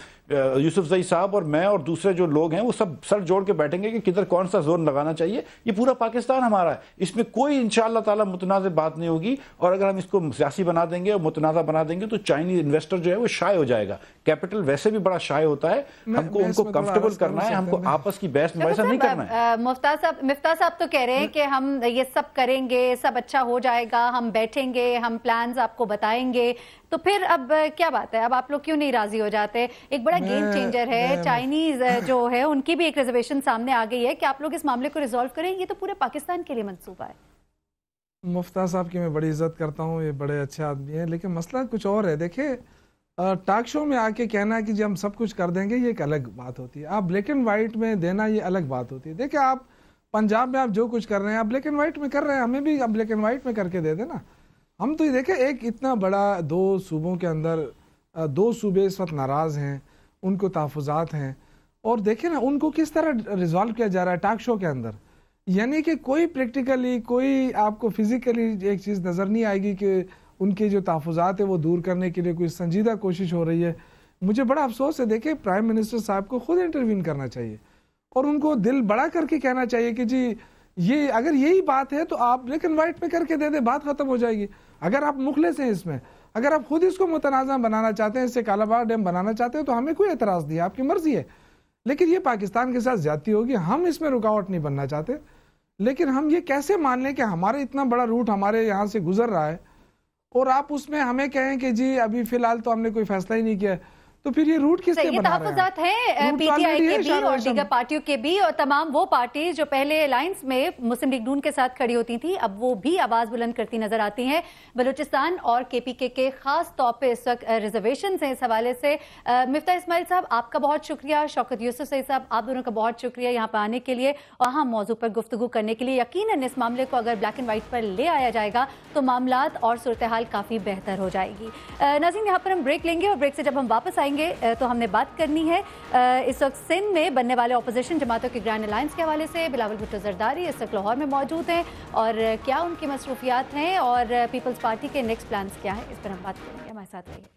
یوسف زئی صاحب اور میں اور دوسرے جو لوگ ہیں وہ سب سر جوڑ کے بیٹھیں گے کہ کدھر کون سا زون لگانا چاہیے. یہ پورا پاکستان ہمارا ہے, اس میں کوئی انشاءاللہ تعالیٰ متنازع بات نہیں ہوگی. اور اگر ہم اس کو سیاسی بنا دیں گے اور متنازع بنا دیں گے تو چائنیز انویسٹر جو ہے وہ شائع ہو جائے گا. کیپٹل ویسے بھی بڑا شائع ہوتا ہے, ہم کو ان کو کمفرٹیبل کرنا ہے, ہم کو آپس کی بحث مباحثہ نہیں کرنا ہے. مفتاح صاحب تو کہہ رہے ہیں کہ ہم یہ سب کریں گے, سب اچھا ہو جائے گا, ہم بیٹھیں گے, ہم پلانز آپ کو بتائیں گے. تو پھر اب کیا بات ہے, اب آپ لوگ کیوں نہیں راضی ہو جاتے؟ ایک بڑا گیم چینجر ہے چائنیز جو ہے, ان کی بھی ایک ریزرویشن سامنے آ گئی ہے کہ آپ لوگ اس معاملے کو ریزالو کریں. یہ تو پورے پاکستان کے لیے منصوبہ ہے. مفتاح صاحب کی میں بڑی عزت کرتا ہوں, یہ بڑے اچھے آدمی ہیں, لیکن مسئلہ کچھ اور ہے. دیکھیں ٹاک شو میں آ کے کہنا ہے کہ جی ہم سب کچھ کر دیں گے, یہ ایک الگ بات ہوتی ہے. آپ بلیک اینڈ وائٹ میں دینا یہ الگ بات ہوتی ہے. دیکھیں آپ پنجاب میں آپ جو کچھ کر رہے ہیں آپ بلیک اینڈ وائٹ میں کر رہے ہیں, ہمیں بھی آپ بلیک اینڈ وائٹ میں کر کے دے دیں نا. ہم تو یہ دیکھیں ایک اتنا بڑا 2 صوبوں کے اندر 2 صوبے اس وقت ناراض ہیں, ان کو تحفظات ہیں, اور دیکھیں نا ان کو کس طرح ریزالو کیا جا رہا ہے ٹاک شو کے اندر. یعنی کہ کوئی پریکٹیکلی کوئی آپ کو فزیکلی ایک چیز نظر نہیں آئے گی کہ ان کے جو تحفظات ہیں وہ دور کرنے کے لیے کوئی سنجیدہ کوشش ہو رہی ہے. مجھے بڑا افسوس ہے. دیکھیں پرائم منسٹر صاحب کو خود انٹروین کرنا چاہیے اور ان کو دل بڑا کر کے کہنا چاہیے کہ جی یہ اگر یہی بات ہے تو آپ بلیک اینڈ وائٹ میں کر کے دے دیں, بات ختم ہو جائے گی. اگر آپ مخلص ہیں اس میں, اگر آپ خود اس کو متنازع بنانا چاہتے ہیں, اس سے کالاباغ ڈیم بنانا چاہتے ہیں تو ہمیں کوئی اعتراض نہیں ہے, آپ کی مرضی ہے. لیکن یہ پاکستان کے ساتھ زیادتی ہوگی. ہم اس میں رکاوٹ نہیں بننا چاہتے, لیکن ہم یہ کیسے مان لیں کہ ہمارے اتنا بڑا روٹ ہمارے یہاں سے گزر رہا ہے اور آپ اس میں ہمیں کہیں کہ جی ابھی فی الحال تو ہم نے کوئی فیصلہ ہی نہیں کیا, تو پھر یہ روٹ کس کے بنا رہے ہیں؟ یہ تحفظات ہیں پی ٹی آئی کے بھی اور دیگر پارٹیوں کے بھی, اور تمام وہ پارٹیز جو پہلے الائنس میں مسلم لیگ نون کے ساتھ کھڑی ہوتی تھیں اب وہ بھی آواز بلند کرتی نظر آتی ہیں. بلوچستان اور کے پی کے خاص طور پہ اس وقت ریزرویشنز ہیں اس حوالے سے. مفتاح اسماعیل صاحب آپ کا بہت شکریہ, شوکت یوسف زئی صاحب آپ دونوں کا بہت شکریہ یہاں پہ آنے کے لیے اور اہم موضوع پر گفتگو کرنے کے لیے. یقیناً اس معاملے کو اگر بلیک اینڈ وائٹ پر لے آیا جائے گا تو معاملات اور صورتحال کافی بہتر ہو جائے گی. ناظرین یہاں پر ہم بریک لیں گے اور بریک سے جب ہم واپس آئیں گے تو ہم نے بات کرنی ہے اس وقت سندھ میں بننے والے اپوزیشن جماعتوں کے گرینڈ الائنس کے حوالے سے. بلاول بھٹو زرداری اس وقت لاہور میں موجود ہیں اور کیا ان کی مصروفیات ہیں اور پیپلز پارٹی کے نیکسٹ پلانز کیا ہیں, اس پر ہم بات کریں گے. ہمارے ساتھ رہیے.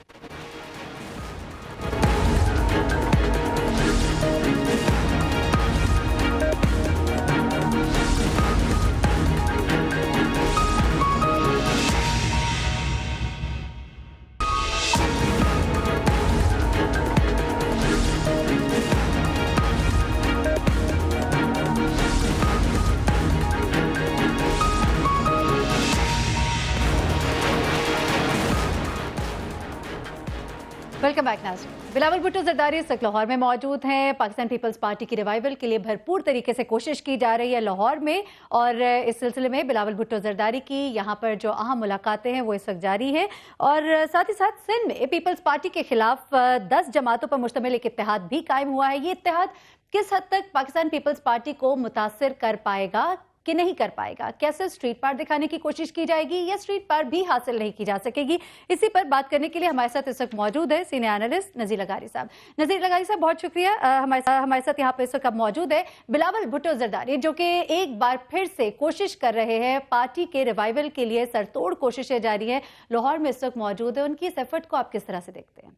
ویلکم بیک ناظرین. بلاول بھٹو زرداری اس وقت لاہور میں موجود ہیں. پاکستان پیپلز پارٹی کی ریوائول کے لیے بھرپور طریقے سے کوشش کی جا رہی ہے لاہور میں, اور اس سلسلے میں بلاول بھٹو زرداری کی یہاں پر جو اہم ملاقاتیں ہیں وہ اس وقت جاری ہیں, اور ساتھ ہی ساتھ سندھ میں پیپلز پارٹی کے خلاف 10 جماعتوں پر مشتمل ایک اتحاد بھی قائم ہوا ہے. یہ اتحاد کس حد تک پاکستان پیپلز پارٹی کو متاثر کر پائے گا کہ نہیں کر پائے گا؟ کیسے اسٹریٹ پار دکھانے کی کوشش کی جائے گی یا اسٹریٹ پار بھی حاصل نہیں کی جا سکے گی؟ اسی پر بات کرنے کے لیے ہمارے ساتھ اس وقت موجود ہے سینئر اینالسٹ نذیر لغاری صاحب. نذیر لغاری صاحب بہت شکریہ, ہمارے ساتھ یہاں پہ اس وقت موجود ہے بلاول بھٹو زرداری جو کہ ایک بار پھر سے کوشش کر رہے ہیں پارٹی کے ریوائول کے لیے. سرتوڑ کوششیں جاری ہیں, لاہور میں اس وقت موجود ہے. ان کی اس ایفرٹ کو آپ کس طرح سے دیکھتے ہیں؟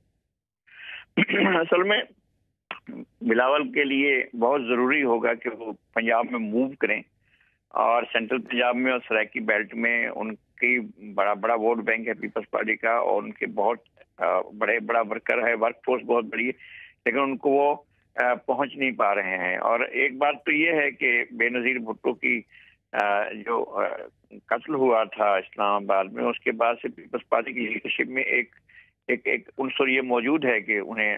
اصل میں بلاول کے لیے بہت ضروری ہوگا کہ وہ پنجاب میں موو کریں, اور سینٹرل پنجاب میں اور سرائکی بیلٹ میں ان کی بڑا ووٹ بینک ہے پیپلز پارٹی کا, اور ان کے بہت بڑا ورکر ہے, ورک فورس بہت بڑی ہے, لیکن ان کو وہ پہنچ نہیں پا رہے ہیں. اور ایک بات تو یہ ہے کہ بے نظیر بھٹو کی جو قتل ہوا تھا اسلام آباد میں, اس کے بعد سے پیپلز پارٹی کی لیڈرشپ میں ایک عنصر یہ موجود ہے کہ انہیں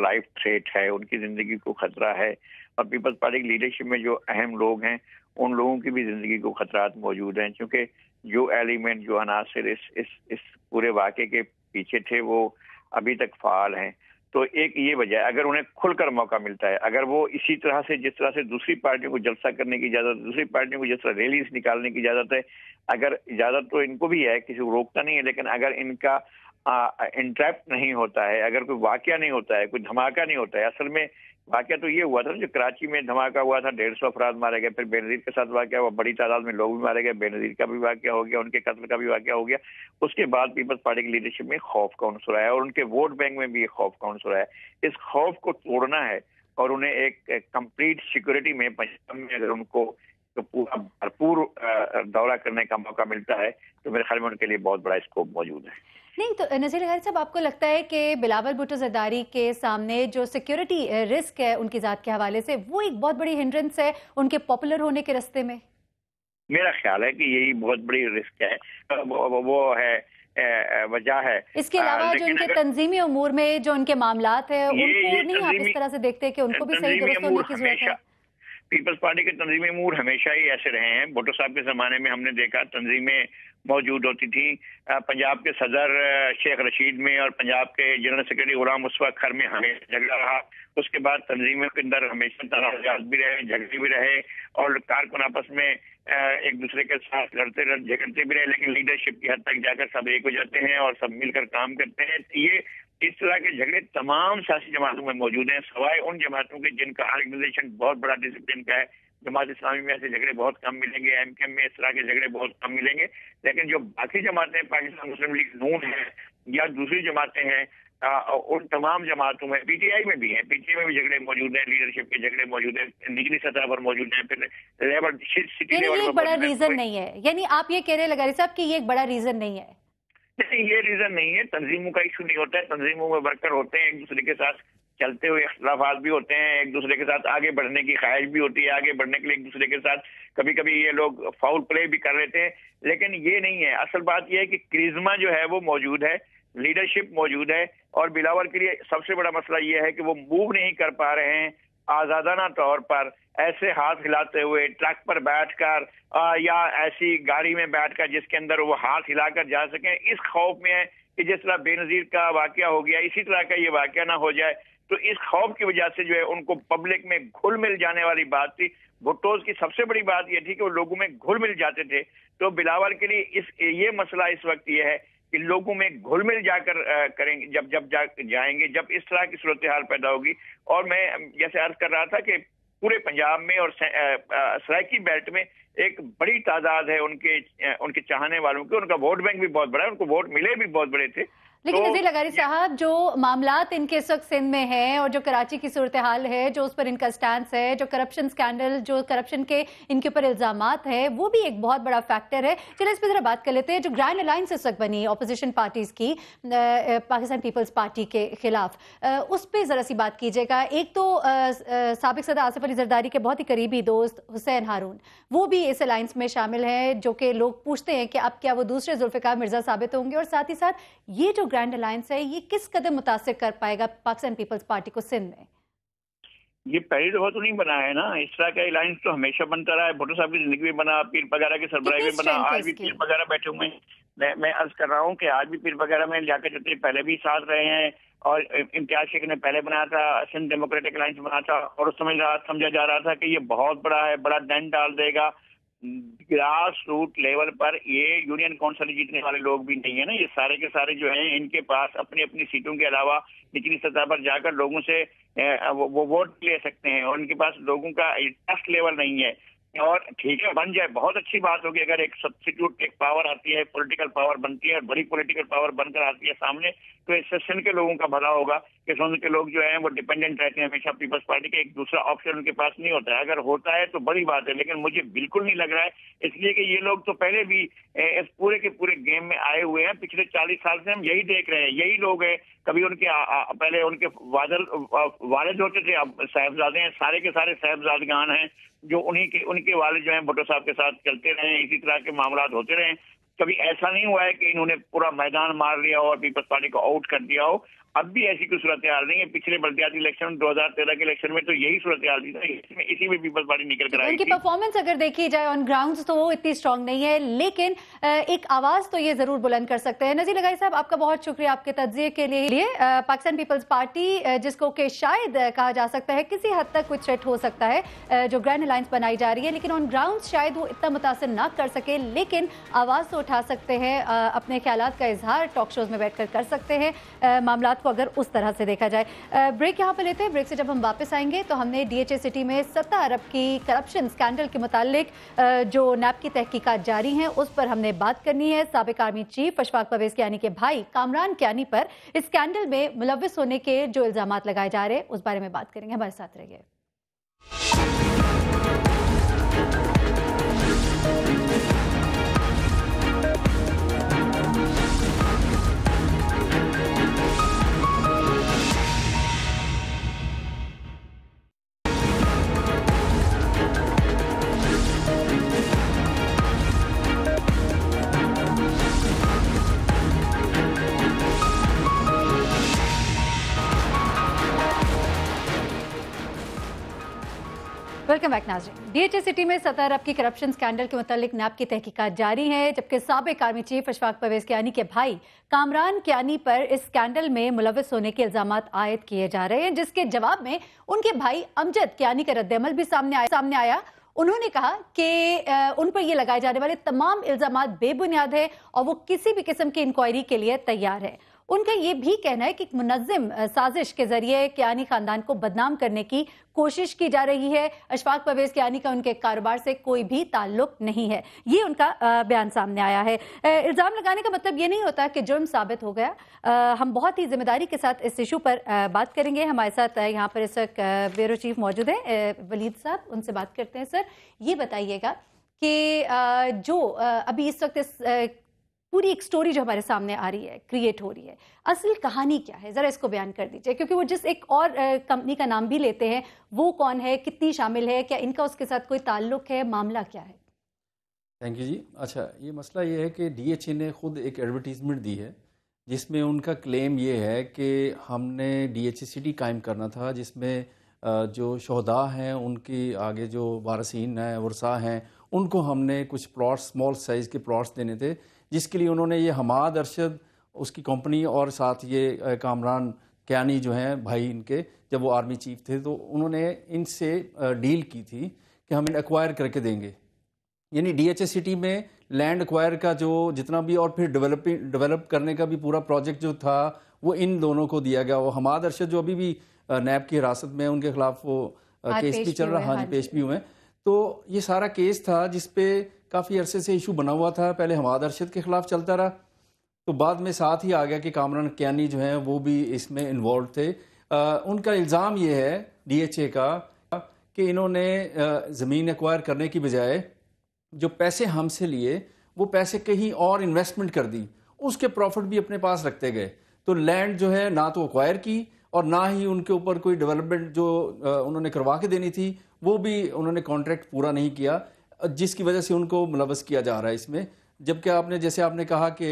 لائف تھریٹ ہے, ان کی زندگی کو خطرہ ہے, اور پیپلز پارٹی کی لیڈرشپ میں جو اہم لوگ ہیں ان لوگوں کی بھی زندگی کو خطرات موجود ہیں, کیونکہ جو ایلیمنٹ جو عناصر اس پورے واقعے کے پیچھے تھے وہ ابھی تک فعال ہیں. تو ایک یہ وجہ ہے، اگر انہیں کھل کر موقع ملتا ہے، اگر وہ اسی طرح سے جس طرح سے دوسری پارٹیوں کو جلسہ کرنے کی اجازت ہے، دوسری پارٹیوں کو جس طرح ریلیز نکالنے کی اجازت ہے، اگر اجازت تو ان کو بھی ہے، کسی کو روکتا نہیں ہے، لیکن اگر ان کا انٹریپ نہیں ہوتا ہے، اگر کوئی واقعہ نہیں ہوتا ہے، کوئی دھماکہ نہیں ہوتا ہے. اصل میں واقعہ تو یہ ہوا تھا جو کراچی میں دھماکہ ہوا تھا، 150 افراد مارے گئے، پھر بے نظیر کے ساتھ واقعہ ہوا، بڑی تعداد میں لوگ بھی مارے گئے، بے نظیر کا بھی واقعہ ہو گیا، ان کے قتل کا بھی واقعہ ہو گیا. اس کے بعد پیپلز پارٹی کی لیڈرشپ میں خوف کا عنصر آیا، اور ان کے ووٹ بینک میں بھی یہ خوف کا عنصر آیا. اس خوف کو توڑنا ہے اور انہیں ایک کمپلیٹ سیکورٹی میں پنجاب میں اگر ان کو پورا بھرپور دورہ کرنے کا موقع ملتا ہے تو میرے خیال میں ان کے لیے بہت بڑا اسکوپ موجود ہے. نہیں تو نذیر لغاری صاحب، آپ کو لگتا ہے کہ بلاول بھٹو زرداری کے سامنے جو سیکیورٹی رسک ہے ان کی ذات کے حوالے سے، وہ ایک بہت بڑی ہنڈرنس ہے ان کے پاپولر ہونے کے راستے میں؟ میرا خیال ہے کہ یہی بہت بڑی رسک ہے، وہ ہے وجہ ہے. اس کے علاوہ جو ان کے تنظیمی امور میں جو ان کے معاملات ہیں ان کو نہیں آپ اس طرح سے دیکھتے کہ ان کو بھی صحیح درست ہونے کی ضرورت ہے؟ پیپلز پارٹی کے تنظیمی امور ہمیشہ ہی ایسے رہے ہیں. بھٹو صاحب کے زمانے میں ہم نے دیکھا تنظیمیں موجود ہوتی تھیں. پنجاب کے صدر شیخ رشید میں اور پنجاب کے جنرل سیکرٹری غلام مصطفیٰ کھر میں ہمیشہ جھگڑا رہا. اس کے بعد تنظیموں کے اندر ہمیشہ تنازعات بھی رہے، جھگڑے بھی رہے، اور کارکن آپس میں ایک دوسرے کے ساتھ لڑتے جھگڑتے بھی رہے، لیکن لیڈرشپ کی حد تک جا کر سب ایک ہو جاتے ہیں اور سب مل کر کام کرتے ہیں. یہ اس طرح کے جھگڑے تمام سیاسی جماعتوں میں موجود ہیں، سوائے ان جماعتوں کے جن کا آرگنائزیشن بہت بڑا ڈسپلن کا ہے. جماعت اسلامی میں ایسے جھگڑے بہت کم ملیں گے، ایم کیو ایم میں اس طرح کے جھگڑے بہت کم ملیں گے. لیکن جو باقی جماعتیں پاکستان مسلم لیگ نون ہیں یا دوسری جماعتیں ہیں، ان تمام جماعتوں میں پی ٹی آئی میں بھی ہیں، پی ٹی آئی میں بھی جھگڑے موجود ہیں، لیڈرشپ کے جھگڑے موجود ہیں، نچلی سطح پر موجود ہیں، پھر لیبر سٹی لیول پر. یہ ایک بڑا ریزن نہیں ہے، یعنی آپ یہ کہہ رہے ہیں لغاری صاحب کہ یہ ایک بڑا ریزن نہیں ہے؟ نہیں، یہ ریزن نہیں ہے. تنظیموں کا ایشو نہیں ہوتا ہے، تنظیموں میں ورکر ہوتے ہیں، ایک دوسرے کے ساتھ چلتے ہوئے اختلافات بھی ہوتے ہیں، ایک دوسرے کے ساتھ آگے بڑھنے کی خواہش بھی ہوتی ہے، آگے بڑھنے کے لیے ایک دوسرے کے ساتھ کبھی کبھی یہ لوگ فاؤل پلے بھی کر لیتے ہیں. لیکن یہ نہیں ہے. اصل بات یہ ہے کہ کرزما جو ہے وہ موجود ہے، لیڈرشپ موجود ہے، اور بلاول کے لیے سب سے بڑا مسئلہ یہ ہے کہ وہ موو نہیں کر پا رہے ہیں آزادانہ طور پر، ایسے ہاتھ ہلاتے ہوئے ٹرک پر بیٹھ کر یا ایسی گاڑی میں بیٹھ کر جس کے اندر وہ ہاتھ ہلا کر جا سکیں. اس خوف میں ہے کہ جس طرح بے نظیر کا واقعہ ہو گیا اسی طرح کا یہ واقعہ نہ ہو جائے. تو اس خوف کی وجہ سے جو ہے ان کو پبلک میں گھل مل جانے والی بات تھی. بھٹوز کی سب سے بڑی بات یہ تھی کہ وہ لوگوں میں گھل مل جاتے تھے. تو بلاول کے لیے یہ مسئلہ اس وقت یہ ہے کہ لوگوں میں گھل مل جا کر کریں گے، جب جائیں گے، جب اس طرح کی صورتحال پیدا ہوگی. اور میں جیسے عرض کر رہا تھا کہ پورے پنجاب میں اور سرائکی بیلٹ میں ایک بڑی تعداد ہے ان کے چاہنے والوں کی. ان کا ووٹ بینک بھی بہت بڑا ہے، ان کو ووٹ ملے بھی بہت بڑے تھے. لیکن نذیر لغاری صاحب، جو معاملات ان کے اس وقت سندھ میں ہیں اور جو کراچی کی صورتحال ہے، جو اس پر ان کا سٹانس ہے، جو کرپشن سکینڈل، جو کرپشن کے ان کے اوپر الزامات ہیں، وہ بھی ایک بہت بڑا فیکٹر ہے. چلیں اس پہ ذرا بات کر لیتے ہیں. جو گرینڈ الائنس اس وقت بنی اپوزیشن پارٹیز کی پاکستان پیپلز پارٹی کے خلاف، اس پہ ذرا سی بات کیجیے گا. ایک تو سابق صدر آصف علی زرداری کے بہت ہی قریبی دوست حسین ہارون، وہ بھی اس الائنس میں شامل ہیں، جو کہ لوگ پوچھتے ہیں کہ اب کیا وہ دوسرے ذوالفقار مرزا ثابت ہوں گے. اور ساتھ ہی ساتھ یہ جو گرینڈ الائنس ہے یہ کس قدر متاثر کر پائے گا پاکستان پیپلز پارٹی کو سندھ میں؟ یہ پہلی دفعہ تو نہیں بنا ہے نا، اس طرح کا الائنس تو ہمیشہ بنتا رہا ہے. بھٹو صاحب کی زندگی میں بنا، پیر وغیرہ کی سربراہی میں بنا، آج بھی پیر وغیرہ بیٹھے ہوئے ہیں. میں عرض کر رہا ہوں کہ آج بھی پیر وغیرہ میں لیا کے چلتے پہلے بھی ساتھ رہے ہیں، اور امتیاز شیخ نے پہلے بنایا تھا، سندھ ڈیموکریٹک الائنس بنا تھا، اور سمجھا جا رہا تھا کہ یہ بہت بڑا ہے، بڑا ڈنڈ ڈال دے گا. گراس روٹ لیول پر یہ یونین کونسل جیتنے والے لوگ بھی نہیں ہیں نا، یہ سارے کے سارے جو ہیں ان کے پاس اپنی اپنی سیٹوں کے علاوہ نچلی سطح پر جا کر لوگوں سے وہ ووٹ لے سکتے ہیں، اور ان کے پاس لوگوں کا ٹرسٹ لیول نہیں ہے. اور ٹھیک ہے، بن جائے بہت اچھی بات ہوگی. اگر ایک سبسٹیٹیوٹ ایک پاور آتی ہے، پولیٹیکل پاور بنتی ہے، بڑی پولیٹیکل پاور بن کر آتی ہے سامنے، تو اس سے سندھ کے لوگوں کا بھلا ہوگا کہ سندھ کے لوگ جو ہیں وہ ڈیپینڈنٹ رہتے ہیں ہمیشہ پیپلز پارٹی کے، ایک دوسرا آپشن ان کے پاس نہیں ہوتا ہے. اگر ہوتا ہے تو بڑی بات ہے، لیکن مجھے بالکل نہیں لگ رہا ہے، اس لیے کہ یہ لوگ تو پہلے بھی اس پورے کے پورے گیم میں آئے ہوئے ہیں. پچھلے 40 سال سے ہم یہی دیکھ رہے ہیں، یہی لوگ ہیں. کبھی ان کے پہلے ان کے والد ہوتے تھے، اب صاحبزادے ہیں، سارے کے سارے صاحبزادگان ہیں جو ان کے والد جو ہیں بھٹو صاحب کے ساتھ چلتے رہے، اسی طرح کے معاملات ہوتے رہے. کبھی ایسا نہیں ہوا ہے کہ انہوں نے پورا میدان مار لیا اور پیپلز پارٹی کو آؤٹ کر دیا ہو. अब भी ऐसी कोई सूरत हाल नहीं है। पिछले बल्दियाती इलेक्शन 2013 के इलेक्शन में तो यही सूरत हाल थी, इसी में पीपल्स पार्टी निकल कर आई उनकी थी। परफॉर्मेंस अगर देखी जाए ऑन ग्राउंड तो वो इतनी स्ट्रांग नहीं है, लेकिन एक आवाज तो ये जरूर बुलंद कर सकते हैं। नजीर लगाई साहब, आपका बहुत शुक्रिया आपके तज्जिए के लिए। पाकिस्तान पीपल्स पार्टी जिसको कि शायद कहा जा सकता है किसी हद तक कुछ थ्रेट हो सकता है जो ग्रैंड अलायंस बनाई जा रही है, लेकिन ऑन ग्राउंड शायद वो इतना मुतासिर ना कर सके, लेकिन आवाज तो उठा सकते हैं, अपने ख्यालात का इजहार टॉक शोज में बैठकर कर सकते हैं मामलात को अगर उस तरह से देखा जाए। ब्रेक यहाँ पे लेते हैं। ब्रेक से जब हम वापस आएंगे तो हमने DHA सिटी में 17 अरब की करप्शन स्कैंडल के मुतालिक जो नैब की तहकीकात जारी हैं उस पर हमने बात करनी है। साबिक आर्मी चीफ अशफाक परवेज कियानी के भाई कामरान कियानी पर इस स्कैंडल में मुलव्विस होने के जो इल्जामात लगाए जा रहे हैं उस बारे में बात करेंगे। हमारे साथ रहिए। वेलकम बैक नाज़रीन। DHA सिटी में 17 अरब की करप्शन स्कैंडल के मुतालिक नैब की तहकीकात जारी है, जबकि साबिक आर्मी चीफ अशफाक परवेज कियानी के भाई कामरान कियानी पर इस स्कैंडल में मुलव्विस होने के इल्जामात आयद किए जा रहे हैं, जिसके जवाब में उनके भाई अमजद कियानी का रद्द-ए-अमल भी सामने आया। उन्होंने कहा कि उन पर ये लगाए जाने वाले तमाम इल्जामात बेबुनियाद है और वो किसी भी किस्म की इंक्वायरी के लिए तैयार है। उनका ये भी कहना है कि मुनज़्ज़म साजिश के जरिए कियानी खानदान को बदनाम करने की कोशिश की जा रही है। अशफाक परवेज कियानी का उनके कारोबार से कोई भी ताल्लुक नहीं है, ये उनका बयान सामने आया है। इल्ज़ाम लगाने का मतलब ये नहीं होता कि जुर्म साबित हो गया। हम बहुत ही जिम्मेदारी के साथ इस इशू पर बात करेंगे। हमारे साथ यहाँ पर इस वक्त ब्यूरो चीफ मौजूद है वलीद साहब, उनसे बात करते हैं। सर, ये बताइएगा कि जो अभी इस वक्त इस पूरी एक स्टोरी जो हमारे सामने आ रही है, क्रिएट हो रही है, असल कहानी क्या है, ज़रा इसको बयान कर दीजिए, क्योंकि वो जिस एक और कंपनी का नाम भी लेते हैं वो कौन है, कितनी शामिल है, क्या इनका उसके साथ कोई ताल्लुक है, मामला क्या है? थैंक यू जी। अच्छा, ये मसला ये है कि DHA ने ख़ुद एक एडवर्टीज़मेंट दी है जिसमें उनका क्लेम ये है कि हमने DHA सिटी कायम करना था, जिसमें जो शहदा हैं उनकी आगे जो वारसीन हैं, वर्सा हैं, उनको हमने कुछ प्लॉट्स, स्मॉल साइज़ के प्लॉट्स देने थे, जिसके लिए उन्होंने ये हमाद अरशद उसकी कंपनी और साथ ये कामरान कियानी जो हैं भाई इनके, जब वो आर्मी चीफ थे तो उन्होंने इनसे डील की थी कि हम इन्हें एक्वायर करके देंगे। यानी DHA सिटी में लैंड एक्वायर का जो जितना भी और फिर डेवलप करने का भी पूरा प्रोजेक्ट जो था वो इन दोनों को दिया गया। वो हमाद अरशद जो अभी भी नैब की हिरासत में, उनके खिलाफ वो केस भी चल रहा, हाँ जी, पेश भी हुए। तो ये सारा केस था जिसपे काफ़ी अरसे से इशू बना हुआ था। पहले हमाद अरशद के खिलाफ चलता रहा, तो बाद में साथ ही आ गया कि कामरान कियानी जो हैं वो भी इसमें इन्वॉल्व थे। उनका इल्ज़ाम ये है DHA का कि इन्होंने ज़मीन एक्वायर करने की बजाय जो पैसे हमसे लिए वो पैसे कहीं और इन्वेस्टमेंट कर दी, उसके प्रॉफिट भी अपने पास रखते गए। तो लैंड जो है ना तो एक्वायर की और ना ही उनके ऊपर कोई डेवलपमेंट जो उन्होंने करवा के देनी थी वो भी उन्होंने कॉन्ट्रैक्ट पूरा नहीं किया, जिसकी वजह से उनको मुलव्वस किया जा रहा है इसमें। जबकि आपने जैसे आपने कहा कि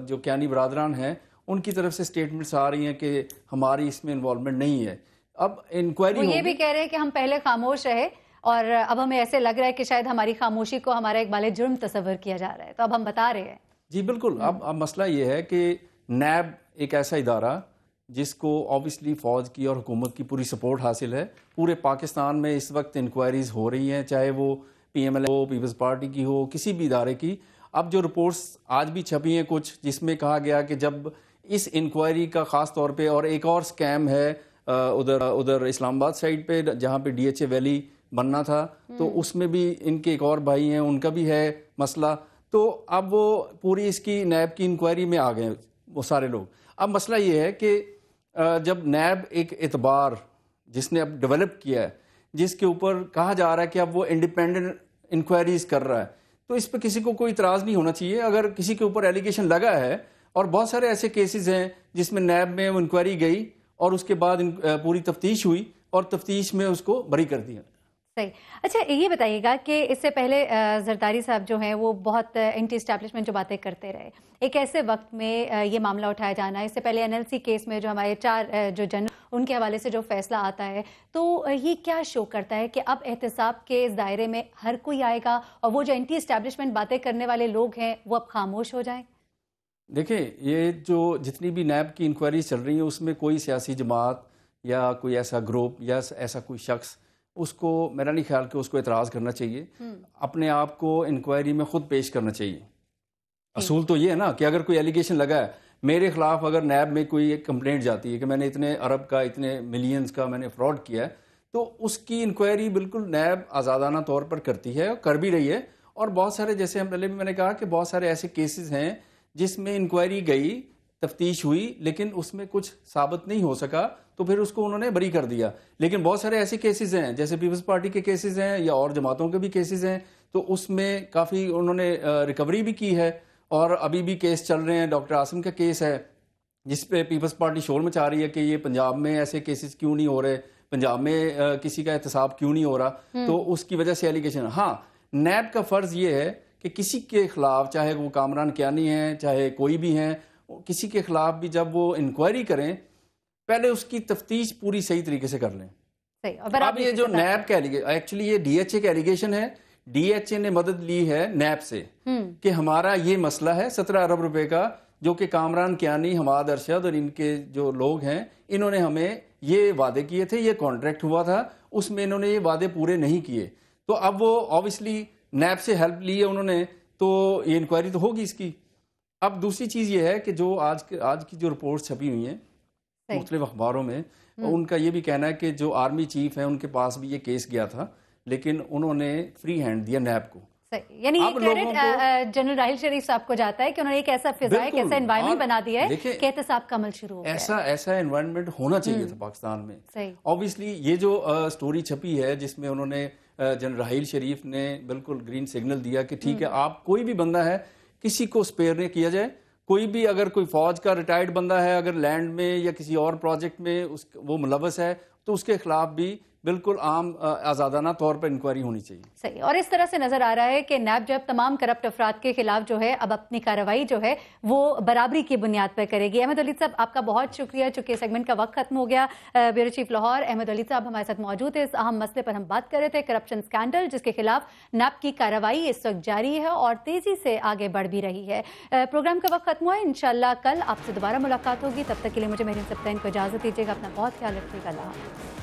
जो कियानी बरादरान हैं उनकी तरफ से स्टेटमेंट्स आ रही हैं कि हमारी इसमें इन्वॉल्वमेंट नहीं है। अब इंक्वायरी, वो ये भी कह रहे हैं कि हम पहले खामोश रहे और अब हमें ऐसे लग रहा है कि शायद हमारी खामोशी को हमारा एक बाले जुर्म तस्वर किया जा रहा है, तो अब हम बता रहे हैं। जी बिल्कुल। अब मसला ये है कि नैब एक ऐसा इदारा जिसको ऑब्वियसली फ़ौज की और हुकूमत की पूरी सपोर्ट हासिल है। पूरे पाकिस्तान में इस वक्त इंक्वायरीज़ हो रही हैं, चाहे वो PML हो, पीपल्स पार्टी की हो, किसी भी इदारे की। अब जो रिपोर्ट्स आज भी छपी हैं कुछ, जिसमें कहा गया कि जब इस इंक्वायरी का ख़ास तौर पे, और एक और स्कैम है उधर इस्लामाबाद साइड पे जहाँ पे DHA वैली बनना था, तो उसमें भी इनके एक और भाई हैं, उनका भी है मसला। तो अब वो पूरी इसकी नैब की इंक्वायरी में आ गए वो सारे लोग। अब मसला ये है कि जब नैब एक एतबार जिसने अब डेवलप किया है, जिसके ऊपर कहा जा रहा है कि अब वो इंडिपेंडेंट इंक्वायरीज कर रहा है, तो इस पर किसी को कोई इतराज़ नहीं होना चाहिए। अगर किसी के ऊपर एलिगेशन लगा है, और बहुत सारे ऐसे केसेस हैं जिसमें नैब में वो इंक्वायरी गई और उसके बाद पूरी तफ्तीश हुई और तफ्तीश में उसको बरी कर दिया। صحیح. اچھا یہ بتائیے گا کہ اس سے پہلے زرداری صاحب جو ہیں وہ بہت اینٹی اسٹیبلشمنٹ جو باتیں کرتے رہے, ایک ایسے وقت میں یہ معاملہ اٹھایا جانا ہے, اس سے پہلے NLC کیس میں جو ہمارے 4 جو جنرل ان کے حوالے سے جو فیصلہ آتا ہے, تو یہ کیا شو کرتا ہے کہ اب احتساب کے اس دائرے میں ہر کوئی آئے گا اور وہ جو اینٹی اسٹیبلشمنٹ باتیں کرنے والے لوگ ہیں وہ اب خاموش ہو جائیں؟ دیکھیں, یہ جو جتنی بھی نیب کی انکوائری چل رہی ہیں اس میں کوئی سیاسی جماعت یا کوئی ایسا گروپ یا ایسا کوئی شخص, اس کو میرا نہیں خیال کہ اس کو اعتراض کرنا چاہیے, اپنے آپ کو انکوائری میں خود پیش کرنا چاہیے. اصول تو یہ ہے نا کہ اگر کوئی ایلیگیشن لگا ہے میرے خلاف, اگر نیب میں کوئی ایک کمپلینٹ جاتی ہے کہ میں نے اتنے ارب کا, اتنے ملینز کا میں نے فراڈ کیا ہے, تو اس کی انکوائری بالکل نیب آزادانہ طور پر کرتی ہے, کر بھی رہی ہے. اور بہت سارے, جیسے ہم پہلے بھی میں نے کہا کہ بہت سارے ایسے کیسز ہیں جس میں انکوائری گئی, تفتیش ہوئی, لیکن اس میں کچھ ثابت نہیں ہو سکا تو پھر اس کو انہوں نے بری کر دیا. لیکن بہت سارے ایسے کیسز ہیں جیسے پیپلز پارٹی کے کیسز ہیں یا اور جماعتوں کے بھی کیسز ہیں, تو اس میں کافی انہوں نے ریکوری بھی کی ہے. اور ابھی بھی کیس چل رہے ہیں, ڈاکٹر عاصم کا کیس ہے جس پہ پیپلز پارٹی شور مچا رہی ہے کہ یہ پنجاب میں ایسے کیسز کیوں نہیں ہو رہے, پنجاب میں کسی کا احتساب کیوں نہیں ہو رہا, تو اس کی وجہ سے ایلیگیشن. ہاں, نیب کا فرض یہ ہے کہ کسی کے خلاف, چاہے وہ کامران کیانی ہیں چاہے کوئی بھی ہیں, کسی کے خلاف بھی جب وہ انکوائری کریں پہلے اس کی تفتیش پوری صحیح طریقے سے کر لیں. اب یہ جو نیب کا ایکچولی یہ DHA کا ایلیگیشن ہے, DHA نے مدد لی ہے نیب سے کہ ہمارا یہ مسئلہ ہے 17 ارب روپے کا, جو کہ کامران کیانی, حماد ارشد اور ان کے جو لوگ ہیں, انہوں نے ہمیں یہ وعدے کیے تھے, یہ کانٹریکٹ ہوا تھا, اس میں انہوں نے یہ وعدے پورے نہیں کیے. تو اب وہ آبویسلی نیب سے ہیلپ لی ہے انہوں نے, تو یہ انکوائری تو ہوگی اس کی. اب دوسری چیز یہ ہے کہ جو آج کی جو رپورٹس چھپی ہوئی ہیں مختلف اخباروں میں, ان کا یہ بھی کہنا ہے کہ جو آرمی چیف ہیں ان کے پاس بھی یہ کیس گیا تھا, لیکن انہوں نے فری ہینڈ دیا نیب کو. یعنی یہ کریڈٹ جنرل راحیل شریف صاحب کو جاتا ہے کہ انہوں نے ایک ایسا فضا, ایک ایسا انوائرمنٹ بنا دیا ہے کہ احتساب کا عمل شروع ہو گیا. ایسا انوائرمنٹ ہونا چاہیے تھا پاکستان میں. آبویسلی یہ جو سٹوری چھپی ہے جس میں انہوں نے, جنرل راحیل شریف نے بالکل گرین سگنل دیا کہ ٹھیک ہے, آپ کوئی بھی بندہ ہے کسی کو اسپیئر نہیں کیا جائے, کوئی بھی اگر کوئی فوج کا ریٹائرڈ بندہ ہے, اگر لینڈ میں یا کسی اور پروجیکٹ میں وہ ملوث ہے, تو اس کے خلاف بھی بالکل عام آزادانہ طور پر انکوائری ہونی چاہیے. صحیح. اور اس طرح سے نظر آ رہا ہے کہ نیب جب تمام کرپٹ افراد کے خلاف جو ہے اب اپنی کارروائی جو ہے وہ برابری کی بنیاد پر کرے گی. احمد ولید صاحب آپ کا بہت شکریہ, چونکہ سیگمنٹ کا وقت ختم ہو گیا. بیورو چیف لاہور احمد ولید صاحب ہمارے ساتھ موجود ہے. اس اہم مسئلے پر ہم بات کر رہے تھے, کرپشن اسکینڈل, جس کے خلاف نیب کی کارروائی اس وقت جاری ہے اور تیزی سے آگے بڑھ بھی رہی ہے. پروگرام کا وقت ختم ہوا ہے, انشاءاللہ کل آپ سے دوبارہ ملاقات ہوگی. تب تک کے لیے مجھے مہرین سبتین کو اجازت دیجیے گا. اپنا بہت خیال رکھیے گا. اللہ حافظ.